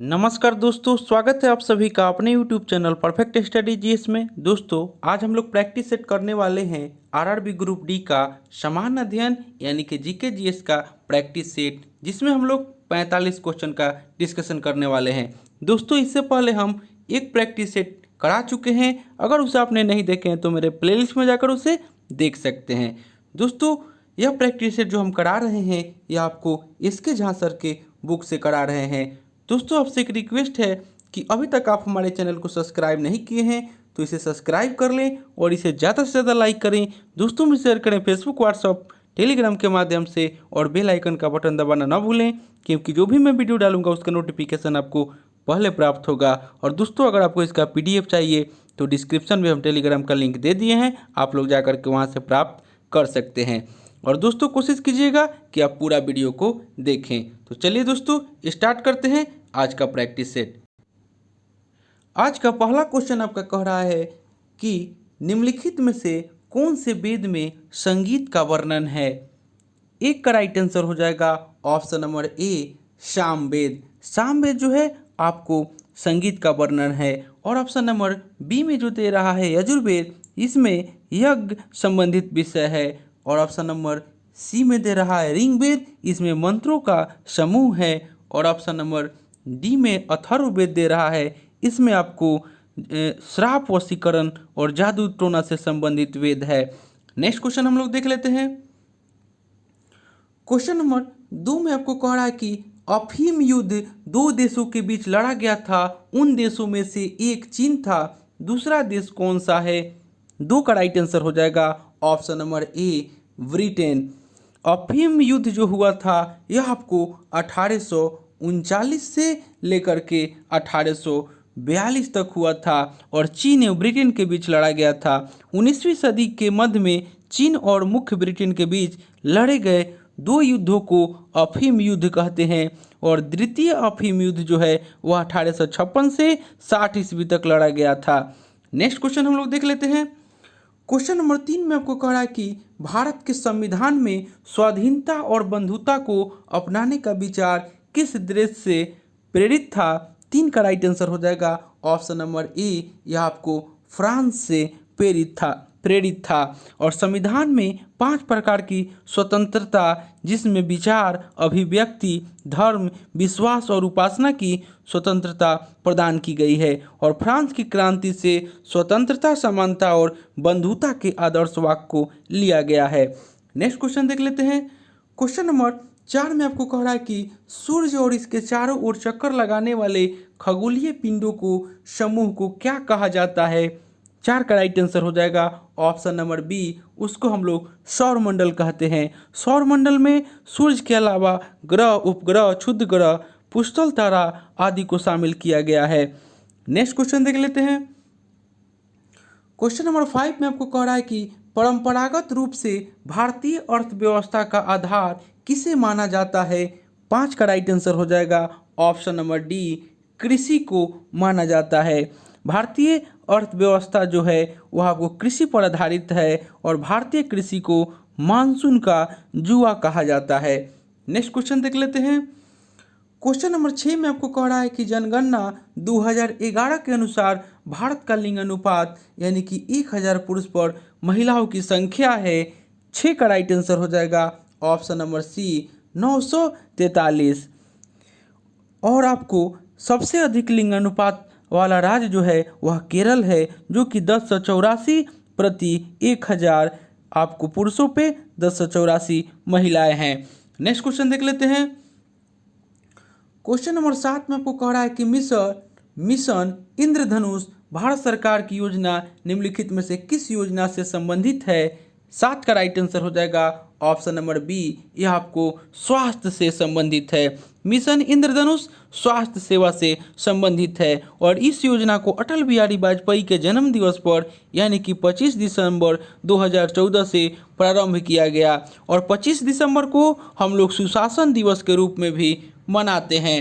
नमस्कार दोस्तों, स्वागत है आप सभी का अपने YouTube channel perfect study GS में। दोस्तों, आज हम लोग प्रैक्टिस सेट करने वाले हैं आरआरबी ग्रुप डी का सामान्य अध्ययन यानी कि जीके जीएस का प्रैक्टिस सेट, जिसमें हम लोग 45 क्वेश्चन का डिस्कशन करने वाले हैं। दोस्तों, इससे पहले हम एक प्रैक्टिस सेट करा चुके हैं। अगर उसे आपने नहीं देखे हैं तो मेरे प्लेलिस्ट में जाकर उसे देख सकते हैं। दोस्तों, यह प्रैक्टिस सेट जो हम करा रहे हैं यह आपको इसके झा सर के बुक से करा रहे हैं। दोस्तों, आपसे एक रिक्वेस्ट है कि अभी तक आप हमारे चैनल को सब्सक्राइब नहीं किए हैं तो इसे सब्सक्राइब कर लें और इसे ज़्यादा से ज़्यादा लाइक करें, दोस्तों में शेयर करें फेसबुक, व्हाट्सअप, टेलीग्राम के माध्यम से, और बेल आइकन का बटन दबाना ना भूलें, क्योंकि जो भी मैं वीडियो डालूंगा उसका नोटिफिकेशन आपको पहले प्राप्त होगा। और दोस्तों, अगर आपको इसका PDF चाहिए तो डिस्क्रिप्शन में हम टेलीग्राम का लिंक दे दिए हैं, आप लोग जाकर के वहाँ से प्राप्त कर सकते हैं। और दोस्तों, कोशिश कीजिएगा कि आप पूरा वीडियो को देखें। तो चलिए दोस्तों, स्टार्ट करते हैं आज का प्रैक्टिस सेट। आज का पहला क्वेश्चन आपका कह रहा है कि निम्नलिखित में से कौन से वेद में संगीत का वर्णन है। एक का राइट आंसर हो जाएगा ऑप्शन नंबर ए, सामवेद। सामवेद जो है आपको संगीत का वर्णन है। और ऑप्शन नंबर बी में जो दे रहा है यजुर्वेद, इसमें यज्ञ संबंधित विषय है। और ऑप्शन नंबर सी में दे रहा है ऋग्वेद, इसमें मंत्रों का समूह है। और ऑप्शन नंबर डी में अथर्ववेद दे रहा है, इसमें आपको श्राप वशीकरण और जादू टोना से संबंधित वेद है। नेक्स्ट क्वेश्चन हम लोग देख लेते हैं। क्वेश्चन नंबर 2 में आपको कह रहा है कि अफीम युद्ध दो देशों के बीच लड़ा गया था, उन देशों में से एक चीन था, दूसरा देश कौन सा है। 2 का राइट आंसर हो जाएगा ऑप्शन नंबर ए, ब्रिटेन। अफीम युद्ध जो हुआ था यह आपको 1839 से लेकर के 1842 तक हुआ था और चीन और ब्रिटेन के बीच लड़ा गया था। 19वीं सदी के मध्य में चीन और मुख्य ब्रिटेन के बीच लड़े गए 2 युद्धों को अफीम युद्ध कहते हैं। और द्वितीय अफीम युद्ध जो है वह 1856 से 60 ईस्वी तक लड़ा गया था। नेक्स्ट क्वेश्चन हम लोग देख लेते हैं। क्वेश्चन नंबर 3 में आपको कह रहा है कि भारत के संविधान में स्वाधीनता और बंधुता को अपनाने का विचार किस देश से प्रेरित था। 3 का राइट आंसर हो जाएगा ऑप्शन नंबर ए, यह आपको फ्रांस से प्रेरित था। और संविधान में 5 प्रकार की स्वतंत्रता, जिसमें विचार, अभिव्यक्ति, धर्म, विश्वास और उपासना की स्वतंत्रता प्रदान की गई है। और फ्रांस की क्रांति से स्वतंत्रता, समानता और बंधुता के आदर्श वाक्य को लिया गया है। नेक्स्ट क्वेश्चन देख लेते हैं। क्वेश्चन नंबर 4 में आपको कह रहा है कि सूर्य और इसके चारों ओर चक्कर लगाने वाले खगोलीय पिंडों को समूह को क्या कहा जाता है। 4 का राइट आंसर हो जाएगा ऑप्शन नंबर बी, उसको हम लोग सौरमंडल कहते हैं। सौरमंडल में सूर्य के अलावा ग्रह, उपग्रह, क्षुद्र ग्रह, पुष्टल तारा आदि को शामिल किया गया है। नेक्स्ट क्वेश्चन देख लेते हैं। क्वेश्चन नंबर 5 में आपको कह रहा है कि परंपरागत रूप से भारतीय अर्थव्यवस्था का आधार किसे माना जाता है। 5 का राइट आंसर हो जाएगा ऑप्शन नंबर डी, कृषि को माना जाता है। भारतीय अर्थव्यवस्था जो है वह आपको कृषि पर आधारित है और भारतीय कृषि को मानसून का जुआ कहा जाता है। नेक्स्ट क्वेश्चन देख लेते हैं। क्वेश्चन नंबर 6 में आपको कह रहा है कि जनगणना 2011 के अनुसार भारत का लिंग अनुपात यानी कि 1000 पुरुष पर महिलाओं की संख्या है। 6 का राइट आंसर हो जाएगा ऑप्शन नंबर सी, 943। और आपको सबसे अधिक लिंग अनुपात वाला राज्य जो है वह केरल है, जो कि 1084 प्रति 1000 आपको पुरुषों पे 1084 महिलाएं हैं। नेक्स्ट क्वेश्चन देख लेते हैं। क्वेश्चन नंबर 7 में आपको कह रहा है कि मिशन इंद्रधनुष भारत सरकार की योजना निम्नलिखित में से किस योजना से संबंधित है। 7 का राइट आंसर हो जाएगा ऑप्शन नंबर बी, यह आपको स्वास्थ्य से संबंधित है। मिशन इंद्रधनुष स्वास्थ्य सेवा से संबंधित है और इस योजना को अटल बिहारी वाजपेयी के जन्म दिवस पर यानी कि 25 दिसंबर 2014 से प्रारंभ किया गया। और 25 दिसंबर को हम लोग सुशासन दिवस के रूप में भी मनाते हैं।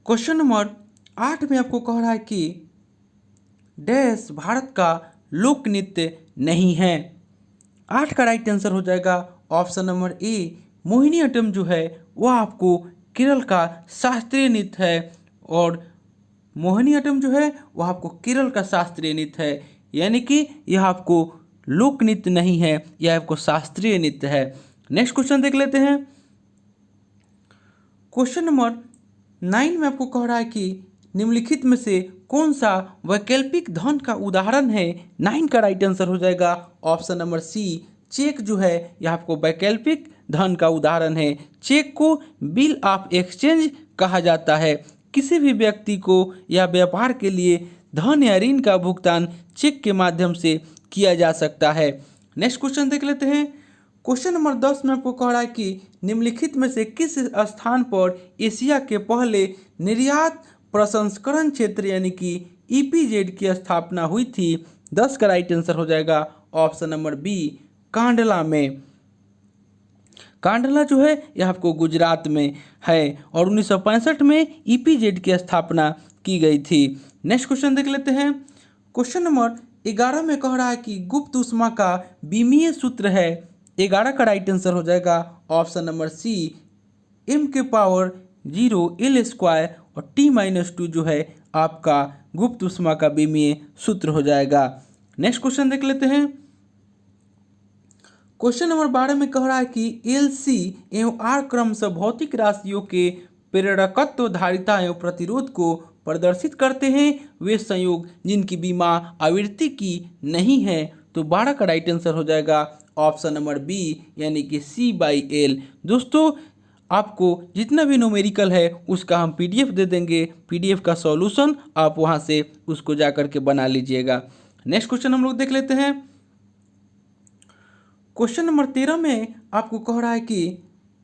क्वेश्चन नंबर 8 में आपको कह रहा है कि डैश भारत का लोक नृत्य नहीं है। 8 का राइट आंसर हो जाएगा ऑप्शन नंबर ए, मोहिनी अट्टम जो है वह आपको केरल का शास्त्रीय नृत्य है और मोहिनीअट्टम जो है वह आपको केरल का शास्त्रीय नृत्य है, यानी कि यह आपको लोक नृत्य नहीं है, यह आपको शास्त्रीय नृत्य है। नेक्स्ट क्वेश्चन देख लेते हैं। क्वेश्चन नंबर 9 में आपको कह रहा है कि निम्नलिखित में से कौन सा वैकल्पिक धन का उदाहरण है। 9 का राइट आंसर हो जाएगा ऑप्शन नंबर सी, चेक जो है यह आपको वैकल्पिक धन का उदाहरण है। चेक को बिल ऑफ एक्सचेंज कहा जाता है। किसी भी व्यक्ति को या व्यापार के लिए धन या ऋण का भुगतान चेक के माध्यम से किया जा सकता है। नेक्स्ट क्वेश्चन देख लेते हैं। क्वेश्चन नंबर 10 में आपको कह रहा है कि निम्नलिखित में से किस स्थान पर एशिया के पहले निर्यात प्रसंस्करण क्षेत्र यानी कि ईपीजेड की स्थापना हुई थी। 10 का राइट आंसर हो जाएगा ऑप्शन नंबर बी, कांडला में। कांडला जो है यह आपको गुजरात में है और 1965 में ईपीजेड की स्थापना की गई थी। नेक्स्ट क्वेश्चन देख लेते हैं। क्वेश्चन नंबर 11 में कह रहा है कि गुप्त ऊष्मा का विमीय सूत्र है। 11 का राइट आंसर हो जाएगा ऑप्शन नंबर सी, m⁻0 L² और T-2 जो है आपका गुप्त ऊष्मा का विमीय सूत्र हो जाएगा। नेक्स्ट क्वेश्चन देख लेते हैं। क्वेश्चन नंबर 12 में कह रहा है कि एल सी एवं आर क्रमशः भौतिक राशियों के प्रेरकत्व, धारिता एवं प्रतिरोध को प्रदर्शित करते हैं। वे संयोग जिनकी बीमा आवृत्ति की नहीं है। तो 12 का राइट आंसर हो जाएगा ऑप्शन नंबर बी यानी कि C/L। दोस्तों आपको जितना भी न्यूमेरिकल है उसका हम पीडीएफ दे देंगे, पीडीएफ का सॉल्यूशन आप वहां से उसको जा करके बना लीजिएगा। नेक्स्ट क्वेश्चन हम लोग देख लेते हैं। क्वेश्चन नंबर 13 में आपको कह रहा है कि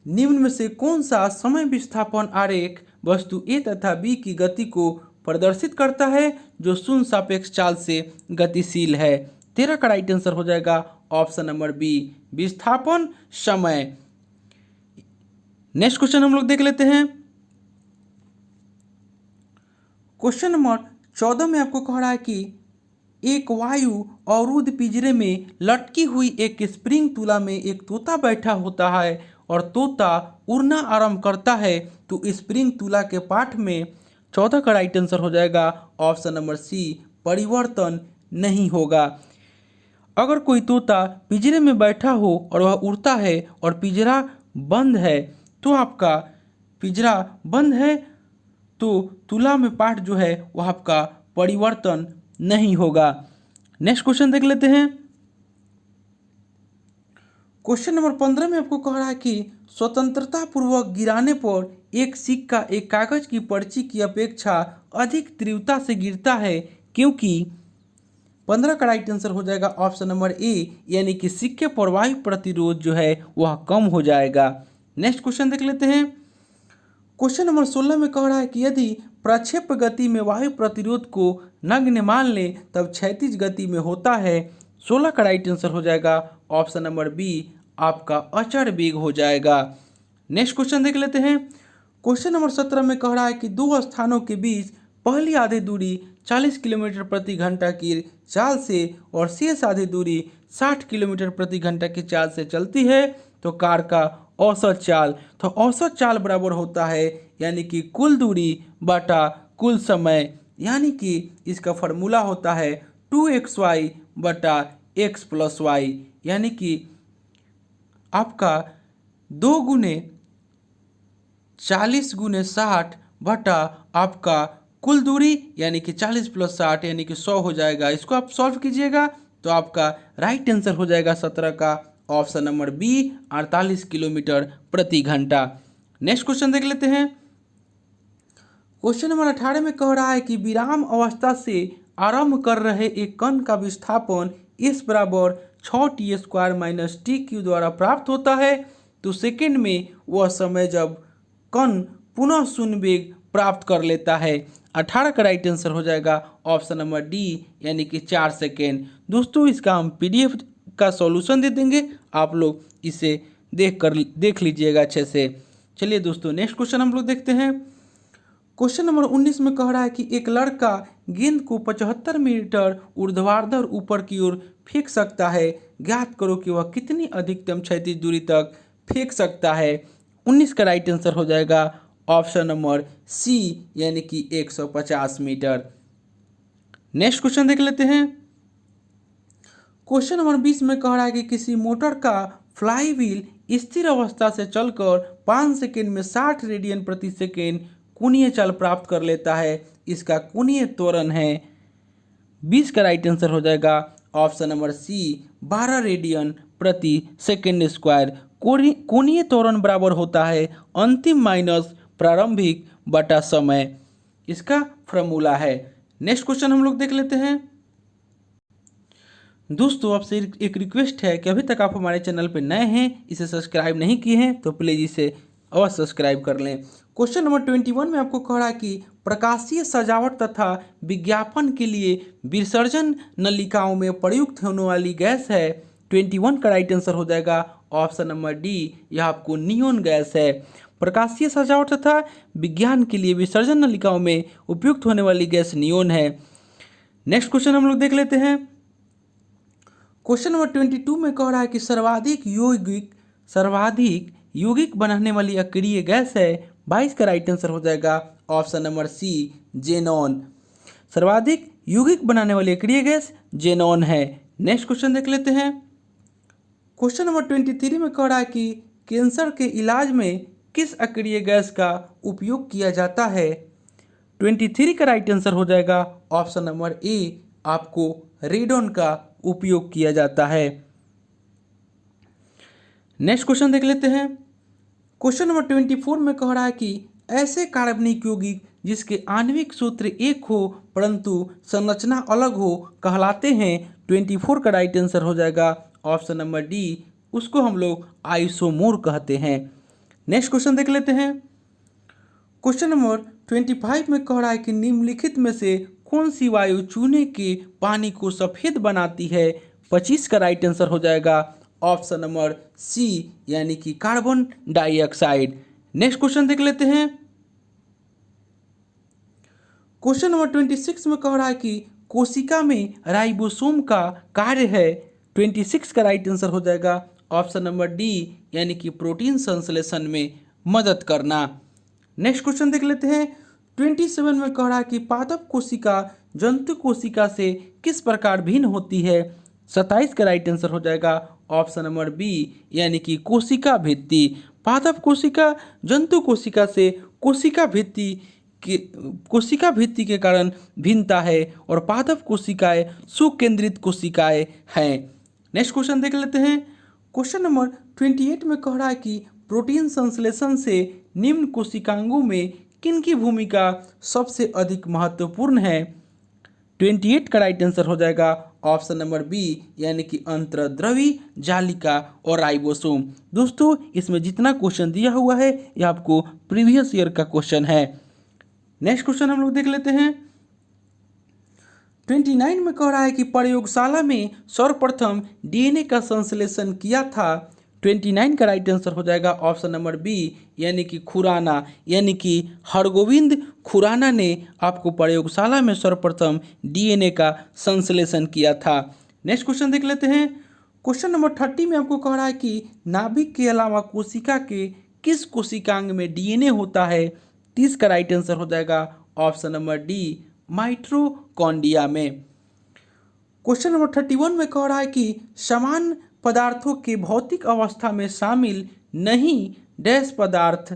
निम्न में से कौन सा समय विस्थापन आरेख वस्तु ए तथा बी की गति को प्रदर्शित करता है जो शून्य सापेक्ष चाल से गतिशील है। 13 का राइट आंसर हो जाएगा ऑप्शन नंबर बी, विस्थापन समय। नेक्स्ट क्वेश्चन हम लोग देख लेते हैं। क्वेश्चन नंबर 14 में आपको कह रहा है कि एक वायु अवरुद्ध पिंजरे में लटकी हुई एक स्प्रिंग तुला में एक तोता बैठा होता है और तोता उड़ना आरंभ करता है। तो स्प्रिंग तुला के पाठ में 14 का राइट आंसर हो जाएगा ऑप्शन नंबर सी, परिवर्तन नहीं होगा। अगर कोई तोता पिंजरे में बैठा हो और वह उड़ता है और पिंजरा बंद है तो आपका पिंजरा बंद है तो तुला में पाठ जो है वह आपका परिवर्तन नहीं होगा। नेक्स्ट क्वेश्चन देख लेते हैं। क्वेश्चन नंबर 15 में आपको कह रहा है कि स्वतंत्रता पूर्वक गिराने पर एक सिक्का एक कागज की पर्ची की अपेक्षा अधिक तीव्रता से गिरता है क्योंकि 15 का राइट आंसर हो जाएगा ऑप्शन नंबर ए यानी कि सिक्के पर वायु प्रतिरोध जो है वह कम हो जाएगा। नेक्स्ट क्वेश्चन देख लेते हैं। क्वेश्चन नंबर 16 में कह रहा है कि यदि प्रक्षेप गति में वायु प्रतिरोध को नगण्य मान लें तब क्षैतिज गति में होता है। 16 का राइट आंसर हो जाएगा ऑप्शन नंबर बी, आपका अचर वेग हो जाएगा। नेक्स्ट क्वेश्चन देख लेते हैं। क्वेश्चन नंबर 17 में कह रहा है कि दो स्थानों के बीच पहली आधी दूरी 40 किलोमीटर प्रति घंटा की चाल से और शेष आधी दूरी 60 किलोमीटर प्रति घंटा की चाल से चलती है तो कार का औसत चाल, तो औसत चाल बराबर होता है यानी कि कुल दूरी बटा कुल समय, यानी कि इसका फॉर्मूला होता है 2xy बटा x + y, यानी कि आपका 2 × 40 × 60 बटा आपका कुल दूरी यानी कि 40 + 60 यानी कि 100 हो जाएगा। इसको आप सॉल्व कीजिएगा तो आपका राइट आंसर हो जाएगा 17 का ऑप्शन नंबर बी, 48 किलोमीटर प्रति घंटा। नेक्स्ट क्वेश्चन देख लेते हैं। क्वेश्चन नंबर 18 में कह रहा है कि विराम अवस्था से आरंभ कर रहे एक कण का विस्थापन S = 6t² - tq द्वारा प्राप्त होता है। तो सेकेंड में वह समय जब कण पुनः शून्य वेग प्राप्त कर लेता है। 18 का राइट आंसर हो जाएगा ऑप्शन नंबर डी यानी कि 4 सेकेंड। दोस्तों इसका हम पीडीएफ का सॉल्यूशन दे देंगे, आप लोग इसे देख लीजिएगा अच्छे से। चलिए दोस्तों नेक्स्ट क्वेश्चन हम लोग देखते हैं। क्वेश्चन नंबर 19 में कह रहा है कि एक लड़का गेंद को 75 मीटर ऊर्ध्वाधर ऊपर की ओर फेंक सकता है, ज्ञात करो कि वह कितनी अधिकतम क्षैतिज दूरी तक फेंक सकता है। 19 का राइट आंसर हो जाएगा ऑप्शन नंबर सी यानी कि 150 मीटर। नेक्स्ट क्वेश्चन देख लेते हैं। क्वेश्चन नंबर 20 में कह रहा है कि किसी मोटर का फ्लाई व्हील स्थिर अवस्था से चलकर 5 सेकेंड में 60 रेडियन प्रति सेकेंड कोणीय चाल प्राप्त कर लेता है। इसका कोणीय त्वरण है 20 का राइट आंसर हो जाएगा ऑप्शन नंबर सी 12 रेडियन प्रति सेकेंड स्क्वायर। कोणीय त्वरण बराबर होता है अंतिम माइनस प्रारंभिक बटा समय। इसका फॉर्मूला है। नेक्स्ट क्वेश्चन हम लोग देख लेते हैं। दोस्तों आपसे एक रिक्वेस्ट है कि अभी तक आप हमारे चैनल पर नए हैं, इसे सब्सक्राइब नहीं किए हैं तो प्लीज़ इसे अवश्य सब्सक्राइब कर लें। क्वेश्चन नंबर 21 में आपको कह रहा है कि प्रकाशीय सजावट तथा विज्ञापन के लिए विसर्जन नलिकाओं में प्रयुक्त होने वाली गैस है। 21 का राइट आंसर हो जाएगा ऑप्शन नंबर डी, यह आपको नियोन गैस है। प्रकाशीय सजावट तथा विज्ञान के लिए विसर्जन नलिकाओं में उपयुक्त होने वाली गैस नियोन है। नेक्स्ट क्वेश्चन हम लोग देख लेते हैं। क्वेश्चन नंबर 22 में कह रहा है कि सर्वाधिक यौगिक बनाने वाली अक्रिय गैस है। 22 का राइट आंसर हो जाएगा ऑप्शन नंबर सी जेनॉन। सर्वाधिक यौगिक बनाने वाली अक्रिय गैस जेनॉन है। नेक्स्ट क्वेश्चन देख लेते हैं। क्वेश्चन नंबर 23 में कह रहा है कि कैंसर के इलाज में किस अक्रिय गैस का उपयोग किया जाता है। 23 का राइट आंसर हो जाएगा ऑप्शन नंबर ए, आपको रेडोन का उपयोग किया जाता है। नेक्स्ट क्वेश्चन देख लेते हैं। क्वेश्चन नंबर 24 में कह रहा है कि ऐसे कार्बनिक यौगिक जिसके आणविक सूत्र एक हो परंतु संरचना अलग हो कहलाते हैं। 24 का राइट आंसर हो जाएगा ऑप्शन नंबर डी, उसको हम लोग आइसोमोर कहते हैं। नेक्स्ट क्वेश्चन देख लेते हैं। क्वेश्चन नंबर 25 में कह रहा है कि निम्नलिखित में से कौन सी वायु चूने के पानी को सफ़ेद बनाती है। 25 का राइट आंसर हो जाएगा ऑप्शन नंबर सी यानी कि कार्बन डाइऑक्साइड। नेक्स्ट क्वेश्चन देख लेते हैं। क्वेश्चन नंबर 26 में कह रहा है कि कोशिका में राइबोसोम का कार्य है। 26 का राइट आंसर हो जाएगा ऑप्शन नंबर डी यानी कि प्रोटीन संश्लेषण में मदद करना। नेक्स्ट क्वेश्चन देख लेते हैं। 27 में कह रहा है कि पादप कोशिका जंतु कोशिका से किस प्रकार भिन्न होती है। 27 का राइट आंसर हो जाएगा ऑप्शन नंबर बी यानी कि कोशिका भित्ति। पादप कोशिका जंतु कोशिका से कोशिका भित्ति के कारण भिन्नता है और पादप कोशिकाएं सुकेंद्रित कोशिकाएं हैं। नेक्स्ट क्वेश्चन देख लेते हैं। क्वेश्चन नंबर 28 में कह रहा है कि प्रोटीन संश्लेषण से निम्न कोशिकांगों में किन की भूमिका सबसे अधिक महत्वपूर्ण है। 28 का राइट आंसर हो जाएगा ऑप्शन नंबर बी यानी कि अंतर्द्रवी जालिका और राइबोसोम। दोस्तों इसमें जितना क्वेश्चन दिया हुआ है यह आपको प्रीवियस ईयर का क्वेश्चन है। नेक्स्ट क्वेश्चन हम लोग देख लेते हैं। 29 में कह रहा है कि प्रयोगशाला में सर्वप्रथम डीएनए का संश्लेषण किया था। 29 का राइट आंसर हो जाएगा ऑप्शन नंबर बी यानी कि खुराना, यानी कि हरगोविंद खुराना ने आपको प्रयोगशाला में सर्वप्रथम डीएनए का संश्लेषण किया था। नेक्स्ट क्वेश्चन देख लेते हैं। क्वेश्चन नंबर 30 में आपको कह रहा है कि नाभिक के अलावा कोशिका के किस कोशिकांग में डीएनए होता है। 30 का राइट आंसर हो जाएगा ऑप्शन नंबर डी माइटोकॉन्ड्रिया में। क्वेश्चन नंबर 31 में कह रहा है कि समान पदार्थों के भौतिक अवस्था में शामिल नहीं डैश पदार्थ।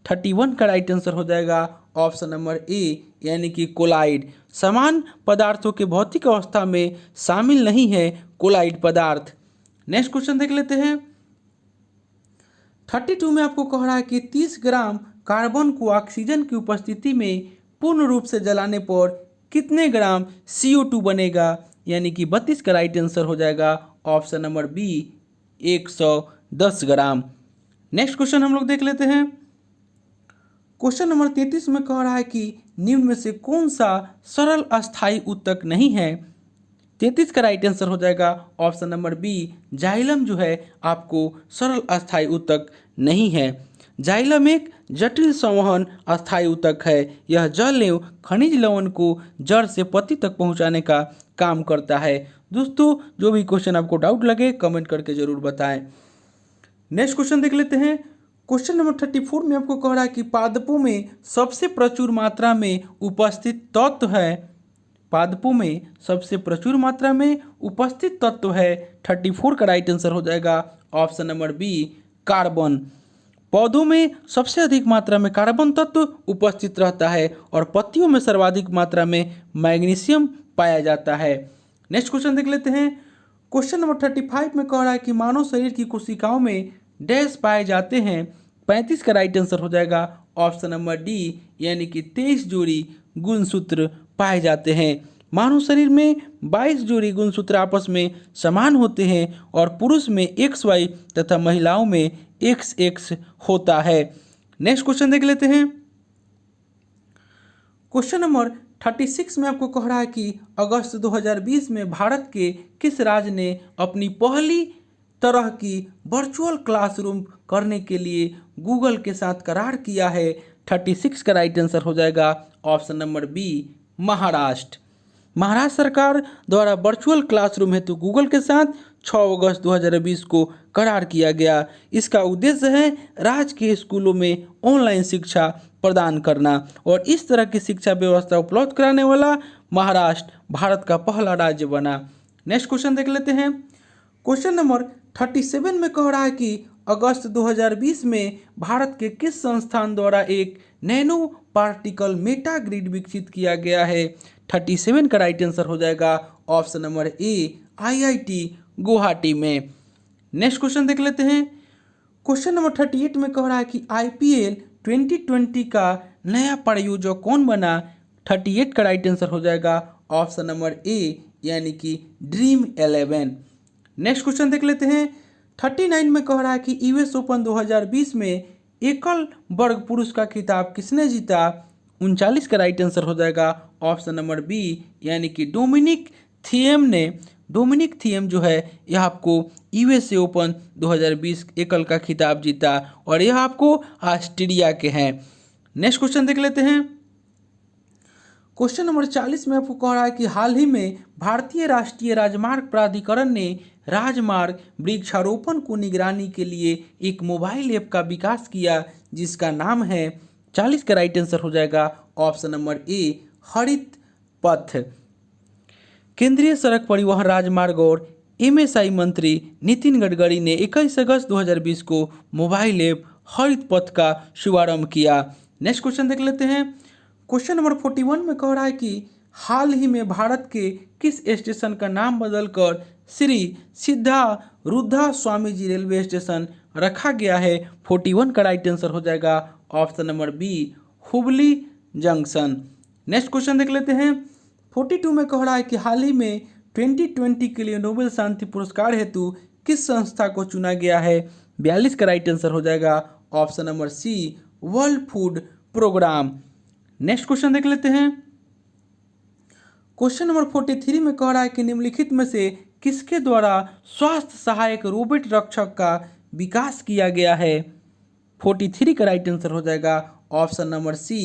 31 का राइट आंसर हो जाएगा ऑप्शन नंबर ए यानी कि कोलाइड। समान पदार्थों के भौतिक अवस्था में शामिल नहीं है कोलाइड पदार्थ। नेक्स्ट क्वेश्चन देख लेते हैं। 32 में आपको कह रहा है कि 30 ग्राम कार्बन को ऑक्सीजन की उपस्थिति में पूर्ण रूप से जलाने पर कितने ग्राम CO2 बनेगा, यानी कि 32 का राइट आंसर हो जाएगा ऑप्शन नंबर बी 110 ग्राम। नेक्स्ट क्वेश्चन हम लोग देख लेते हैं। क्वेश्चन नंबर 33 में कह रहा है कि निम्न में से कौन सा सरल अस्थायी ऊतक नहीं है। 33 का राइट आंसर हो जाएगा ऑप्शन नंबर बी जाइलम जो है आपको सरल अस्थायी ऊतक नहीं है। जाइलम एक जटिल संवहन अस्थायी ऊतक है। यह जल एवं खनिज लवण को जड़ से पत्ती तक पहुंचाने का काम करता है। दोस्तों जो भी क्वेश्चन आपको डाउट लगे कमेंट करके ज़रूर बताएं। नेक्स्ट क्वेश्चन देख लेते हैं। क्वेश्चन नंबर 34 में आपको कह रहा है कि पादपों में सबसे प्रचुर मात्रा में उपस्थित तत्व है, पादपों में सबसे प्रचुर मात्रा में उपस्थित तत्व है 34 का राइट आंसर हो जाएगा ऑप्शन नंबर बी कार्बन। पौधों में सबसे अधिक मात्रा में कार्बन तत्व उपस्थित रहता है और पत्तियों में सर्वाधिक मात्रा में मैग्नीशियम पाया जाता है। नेक्स्ट क्वेश्चन देख लेते हैं। क्वेश्चन नंबर 35 में कह रहा है कि मानव शरीर की कोशिकाओं में डैश पाए जाते हैं। 35 का राइट आंसर हो जाएगा ऑप्शन नंबर डी, यानी कि 23 जोड़ी गुणसूत्र पाए जाते हैं। मानव शरीर में 22 जोड़ी गुणसूत्र आपस में समान होते हैं और पुरुष में XY तथा महिलाओं में XX होता है। नेक्स्ट क्वेश्चन देख लेते हैं। क्वेश्चन नंबर 36 में आपको कह रहा है कि अगस्त 2020 में भारत के किस राज्य ने अपनी पहली तरह की वर्चुअल क्लासरूम करने के लिए गूगल के साथ करार किया है। 36 का राइट आंसर हो जाएगा option number B Maharashtra. Maharashtra सरकार द्वारा वर्चुअल क्लासरूम हेतु गूगल के साथ 6 अगस्त 2020 को करार किया गया। इसका उद्देश्य है राज्य के स्कूलों में ऑनलाइन शिक्षा प्रदान करना और इस तरह की शिक्षा व्यवस्था उपलब्ध कराने वाला महाराष्ट्र भारत का पहला राज्य बना। नेक्स्ट क्वेश्चन देख लेते हैं। क्वेश्चन नंबर 37 में कह रहा है कि अगस्त 2020 में भारत के किस संस्थान द्वारा एक नैनो पार्टिकल मेटा ग्रिड विकसित किया गया है। 37 का राइट आंसर हो जाएगा option number A IIT Guwahati में। नेक्स्ट क्वेश्चन देख लेते हैं। क्वेश्चन नंबर 38 में कह रहा है कि IPL 2020 का नया प्रायोजक कौन बना। 38 का राइट आंसर हो जाएगा ऑप्शन नंबर ए, यानी कि ड्रीम 11। नेक्स्ट क्वेश्चन देख लेते हैं। 39 में कह रहा है कि US ओपन 2020 में एकल वर्ग पुरुष का खिताब किसने जीता। 39 का राइट आंसर हो जाएगा ऑप्शन नंबर बी, यानी कि डोमिनिक थिएम ने। डोमिनिक थिएम जो है यह आपको USA ओपन 2020 एकल का खिताब जीता और यह आपको ऑस्ट्रेलिया के हैं। नेक्स्ट क्वेश्चन देख लेते हैं। क्वेश्चन नंबर 40 में आपको कह रहा है कि हाल ही में भारतीय राष्ट्रीय राजमार्ग प्राधिकरण ने राजमार्ग वृक्षारोपण को निगरानी के लिए एक मोबाइल ऐप का विकास किया जिसका नाम है। 40 का राइट आंसर हो जाएगा ऑप्शन नंबर ए हरित पथ। केंद्रीय सड़क परिवहन राजमार्ग और MSI मंत्री नितिन गडकरी ने 21 अगस्त 2020 को मोबाइल ऐप हरित पथ का शुभारंभ किया। नेक्स्ट क्वेश्चन देख लेते हैं। क्वेश्चन नंबर 41 में कह रहा है कि हाल ही में भारत के किस स्टेशन का नाम बदलकर श्री सिद्धा रुद्धा स्वामी जी रेलवे स्टेशन रखा गया है। 41 का राइट आंसर हो जाएगा option number B Hubli junction. Next question देख लेते हैं। 42 में कह रहा है कि हाल ही में 2020 के लिए नोबेल शांति पुरस्कार हेतु किस संस्था को चुना गया है। 42 का राइट आंसर हो जाएगा option number C world food programme. Next question देख लेते हैं। क्वेश्चन नंबर 43 में कह रहा है कि निम्नलिखित में से किसके द्वारा स्वास्थ्य सहायक रोबोट रक्षक का विकास किया गया है। 43 का राइट आंसर हो जाएगा ऑप्शन नंबर सी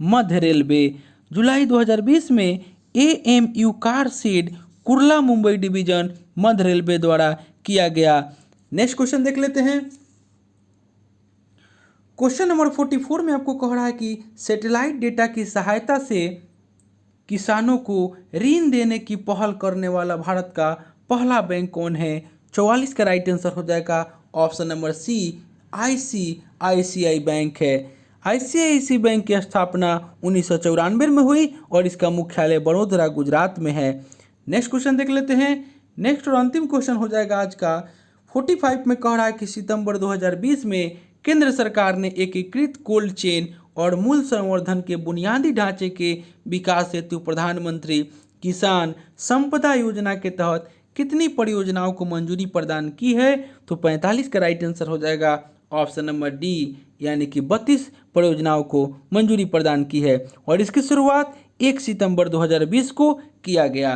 मध्य रेलवे। जुलाई 2020 में AMU car shed Kurla Mumbai division मध्य रेलवे द्वारा किया गया। नेक्स्ट क्वेश्चन देख लेते हैं। क्वेश्चन नंबर 44 में आपको कह रहा है कि सैटेलाइट डेटा की सहायता से किसानों को ऋण देने की पहल करने वाला भारत का पहला बैंक कौन है। 44 का राइट आंसर हो जाएगा option number C ICICI bank है। ICICI बैंक की स्थापना 1994 में हुई और इसका मुख्यालय बड़ोदरा गुजरात में है। नेक्स्ट क्वेश्चन देख लेते हैं। नेक्स्ट और अंतिम क्वेश्चन हो जाएगा आज का। 45 में कह रहा है कि सितंबर 2020 में केंद्र सरकार ने एकीकृत कोल्ड चेन और मूल्य संवर्धन के बुनियादी ढांचे के विकास हेतु प्रधानमंत्री किसान संपदा योजना के तहत कितनी परियोजनाओं को मंजूरी प्रदान की है। तो 45 का राइट आंसर हो जाएगा ऑप्शन नंबर डी, यानी कि 32 परियोजनाओं को मंजूरी प्रदान की है और इसकी शुरुआत 1 सितंबर 2020 को किया गया।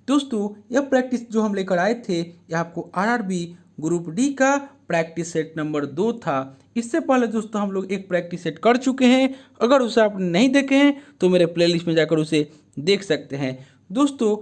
दोस्तों यह प्रैक्टिस जो हम लेकर आए थे यह आपको RRB ग्रुप डी का प्रैक्टिस सेट नंबर 2 था। इससे पहले दोस्तों हम लोग एक प्रैक्टिस सेट कर चुके हैं। अगर उसे आपने नहीं देखे हैं तो मेरे प्लेलिस्ट में जाकर उसे देख सकते हैं। दोस्तों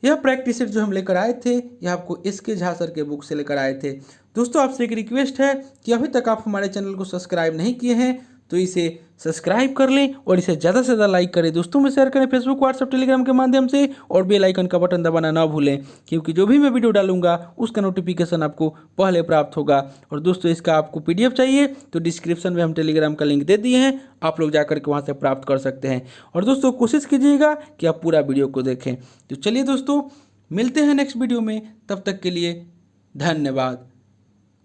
यह प्रैक्टिस सेट जो हम लेकर आए थे यह आपको SK झा सर के बुक से लेकर आए थे। दोस्तों आपसे एक रिक्वेस्ट है कि अभी तक आप हमारे चैनल को सब्सक्राइब नहीं किए हैं तो इसे सब्सक्राइब कर लें और इसे ज़्यादा से ज़्यादा लाइक करें, दोस्तों में शेयर करें फेसबुक, व्हाट्सएप, टेलीग्राम के माध्यम से, और बेल आइकन का बटन दबाना ना भूलें, क्योंकि जो भी मैं वीडियो डालूंगा उसका नोटिफिकेशन आपको पहले प्राप्त होगा। और दोस्तों इसका आपको PDF चाहिए तो डिस्क्रिप्शन में हम टेलीग्राम का लिंक दे दिए हैं, आप लोग जाकर के वहाँ से प्राप्त कर सकते हैं। और दोस्तों कोशिश कीजिएगा कि आप पूरा वीडियो को देखें। तो चलिए दोस्तों मिलते हैं नेक्स्ट वीडियो में, तब तक के लिए धन्यवाद।